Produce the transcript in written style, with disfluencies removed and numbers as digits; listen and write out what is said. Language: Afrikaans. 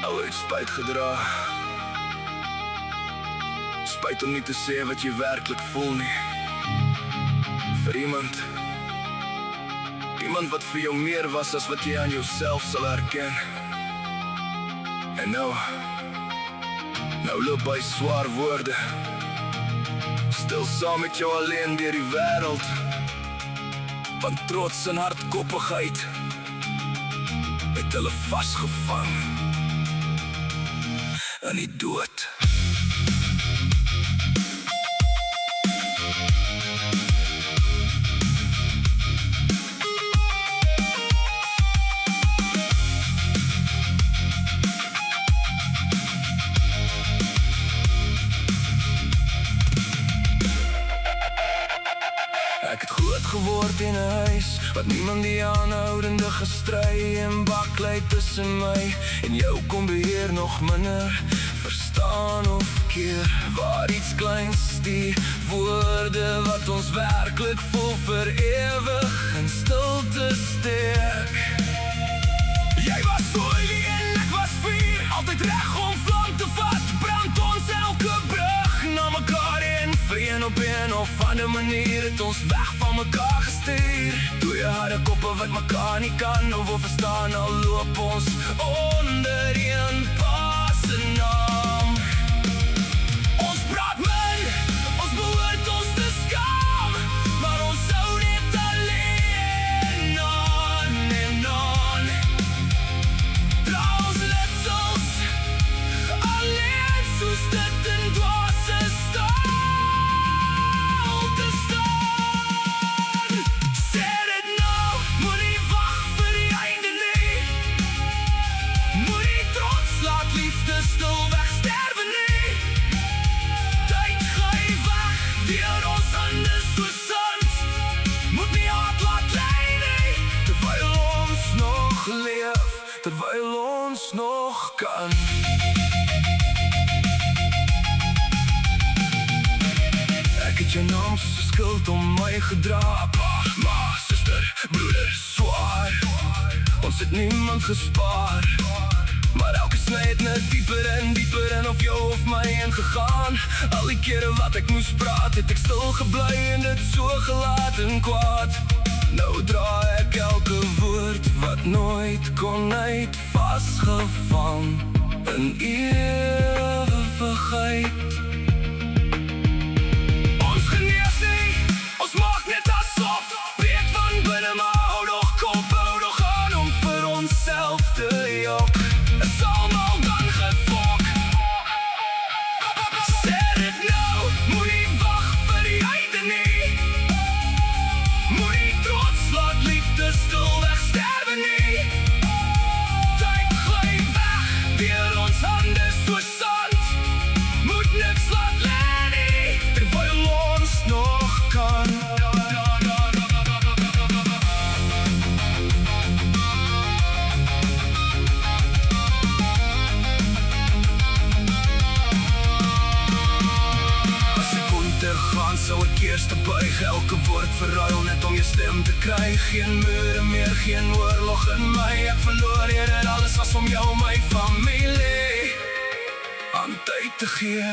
Ou het spyt gedra. Spyt om nie te sê wat jy werklik voel nie. Vir iemand wat vir jou meer was as wat jy aan jouself sal herken. En nou loop hy swaar woorde, stil saam met jou alleen deur die wêreld, van trots en hardkoppigheid het hulle vasgevang in die dood. Ek het groot geword in 'n huis wat niemand die aanhoudende gestry en baklei tussen my en jou kon beheer nog minder verstaan of keer. Waar iets kleins, die woorde wat ons werklik voel vir ewig in stilte steek. Jy was olie en ek was vuur, altyd reg om vlam te vat, brand ons elke brug na mekaar en vir een op een of ander manier het ons weg van mekaar gestuur. Twee harde koppe wat mekaar nie kan of wil verstaan, al loop ons onder een pa se naam. Ons praat min, ons behoort ons te skaam, maar ons sou net alleen aan en aan. Dra ons letsels alleen soos dit in dwaase staal te staan. Sê dit nou, moenie wag vir die einde nie. Moenie trots laat liefde stilweg sterwe nie. Tyd gly weg deur ons hande soos sand. Moet nie haat laat lei nie, terwyl ons nog leef, terwyl ons nog kan. Ek het jou naam soos 'n skild om my gedra, pa, ma, suster, broeder, swaar. Ons het niemand gespaar, maar elke sny het net dieper in of jou of my ingegaan. Al die kere wat ek moes praat, het ek stil gebly en dit so gelaat en kwaad. Nou dra ek elke woord wat nooit kon uit, vasgevang in ewigheid. Ons genees nie, ons maak net asof, breek van binne maar hou nog kop, hou nog aan om vir onsself te jok. Is almal dan gefok? Sê dit nou, moenie wag vir die einde nie. Moenie trots laat liefde stilweg sterwe nie. Tyd gly weg deur ons hande soos sand. Moet niks laat lê nie, terwyl ons nog kan. Gaan sou ek eers te buig, elke woord verruil net om jou stem te kry. Geen mure meer, geen oorlog in my. Ek verloor hier en alles was om jou, my familie, aan tyd te gee.